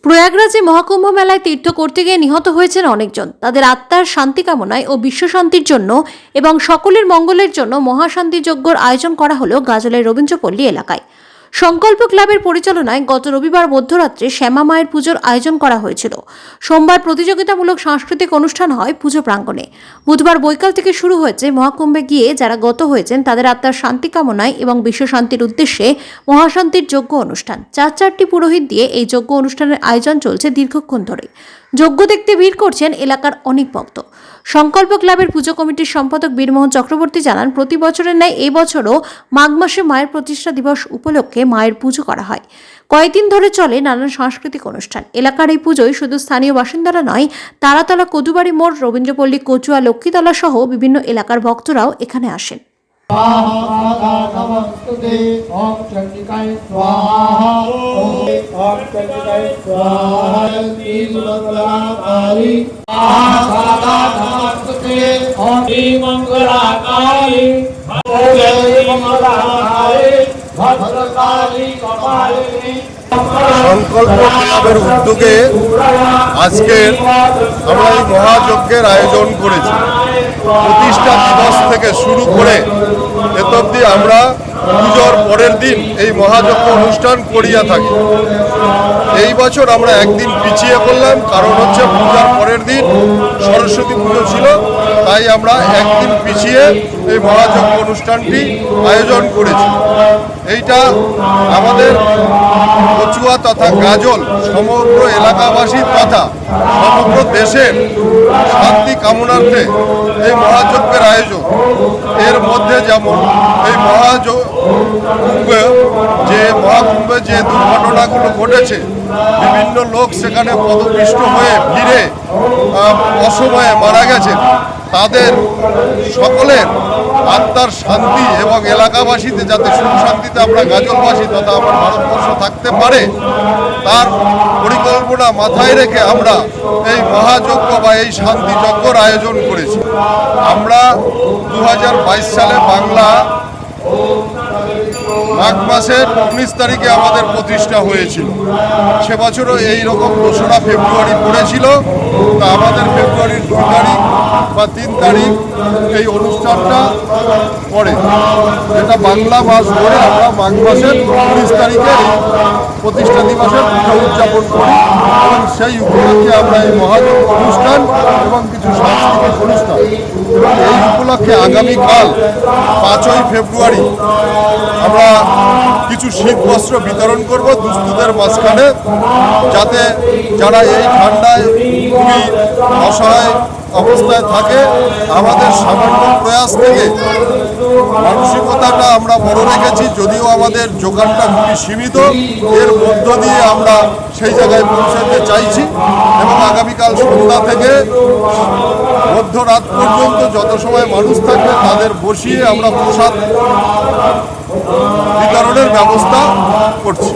প্রয়াগরাজে মহাকুম্ভ মেলায় তীর্থ করতে গিয়ে নিহত হয়েছেন অনেকজন। তাদের আত্মার শান্তি কামনায় ও বিশ্ব শান্তির জন্য এবং সকলের মঙ্গলের জন্য মহাশান্তি যজ্ঞর আয়োজন করা হলো গাজলের রবীন্দ্রপল্লী এলাকায়। সংকল্প ক্লাবের পরিচালনায় গত রবিবার মধ্যরাত্রে শ্যামা মায়ের পুজোর আয়োজন করা হয়েছিল। সোমবার প্রতিযোগিতামূলক সাংস্কৃতিক অনুষ্ঠান হয় পুজো প্রাঙ্গণে। বুধবার বৈকাল থেকে শুরু হয়েছে মহাকুম্ভে গিয়ে যারা গত হয়েছেন তাদের আত্মার শান্তি কামনায় এবং বিশ্ব শান্তির উদ্দেশ্যে মহাশান্তির যজ্ঞ অনুষ্ঠান। চারটি পুরোহিত দিয়ে এই যজ্ঞ অনুষ্ঠানের আয়োজন চলছে দীর্ঘক্ষণ ধরে। যজ্ঞ দেখতে ভিড় করছেন এলাকার অনেক ভক্ত। সংকল্প ক্লাবের পুজো কমিটির সম্পাদক বীরমোহন চক্রবর্তী জানান, প্রতি বছরের ন্যায় এই বছরও মাঘ মাসে মায়ের প্রতিষ্ঠা দিবস উপলক্ষে মায়ের পুজো করা হয়। কয়েকদিন ধরে চলে নানান সাংস্কৃতিক অনুষ্ঠান। এলাকার এই পুজোয় শুধু স্থানীয় বাসিন্দারা নয়, তারাতলা, কদুবাড়ি মোড়, রবীন্দ্রপল্লী, কচুয়া, লক্ষ্মীতলা সহ বিভিন্ন এলাকার ভক্তরাও এখানে আসেন। সংকল্প ক্লাবের উদ্যোগে আজকে আমরা এই মহাযজ্ঞের আয়োজন করেছি। প্রতিষ্ঠা দিবস থেকে শুরু করে এত অবধি আমরা পুজোর পরের দিন এই মহাযজ্ঞ অনুষ্ঠান করিয়া থাকি। এই বছর আমরা একদিন পিছিয়ে পড়লাম, কারণ হচ্ছে পূজার পরের দিন সরস্বতী পুজো ছিল, তাই আমরা একদিন পিছিয়ে এই মহাযজ্ঞ অনুষ্ঠানটি আয়োজন করেছি। এইটা আমাদের কচুয়া তথা গাজল সমগ্র এলাকাবাসী তথা সমগ্র দেশের শান্তি কামনার্থে এই মহাযজ্ঞের আয়োজন। এর মধ্যে যেমন এই মহাকুম্ভে যে দুর্ঘটনাগুলো ঘটেছে, বিভিন্ন লোক সেখানে পদপিষ্ট হয়ে ভিড়ে অসময়ে মারা গেছে, তাদের সকলের আত্মার শান্তি এবং এলাকাবাসীতে যাতে সুখ শান্তিতে আমরা গাজলবাসী তথা আমার ভারতবর্ষ থাকতে পারে, তার পরিকল্পনা মাথায় রেখে আমরা এই মহাযজ্ঞ বা এই শান্তি যজ্ঞর আয়োজন করেছি। আমরা 2022 সালে বাংলা মাঘ মাসের 19 তারিখে আমাদের প্রতিষ্ঠা হয়েছিল। সে বছরও এইরকম 2রা ফেব্রুয়ারি পড়েছিল। তা আমাদের ফেব্রুয়ারির 2 তারিখ বা 3 তারিখ এই অনুষ্ঠানটা পড়ে, যেটা বাংলা মাস ধরে আমরা মাঘ মাসের 19 তারিখে এই প্রতিষ্ঠা দিবসের পুজো উদযাপন করি এবং সেই উপলক্ষে আমরা এই মহাযজ্ঞ অনুষ্ঠান এবং কিছু সাংস্কৃতিক অনুষ্ঠান, এবং এই উপলক্ষে আগামীকাল 5ই ফেব্রুয়ারি আমরা কিছু শীত বস্ত্র বিতরণ করব দুস্থদের মাঝখানে, যাতে যারা এই ঠান্ডায় খুবই অসহায় অবস্থায় থাকে। আমাদের সামান্য প্রয়াস থেকে মানসিকতাটা আমরা বড় রেখেছি, যদিও আমাদের যোগানটা খুবই সীমিত, এর মধ্য দিয়ে আমরা সেই জায়গায় পৌঁছাতে চাইছি এবং আগামীকাল সন্ধ্যা থেকে মধ্যরাত পর্যন্ত যত সময় মানুষ থাকবে তাদের বসিয়ে আমরা প্রসাদ বিতরণের ব্যবস্থা করছি।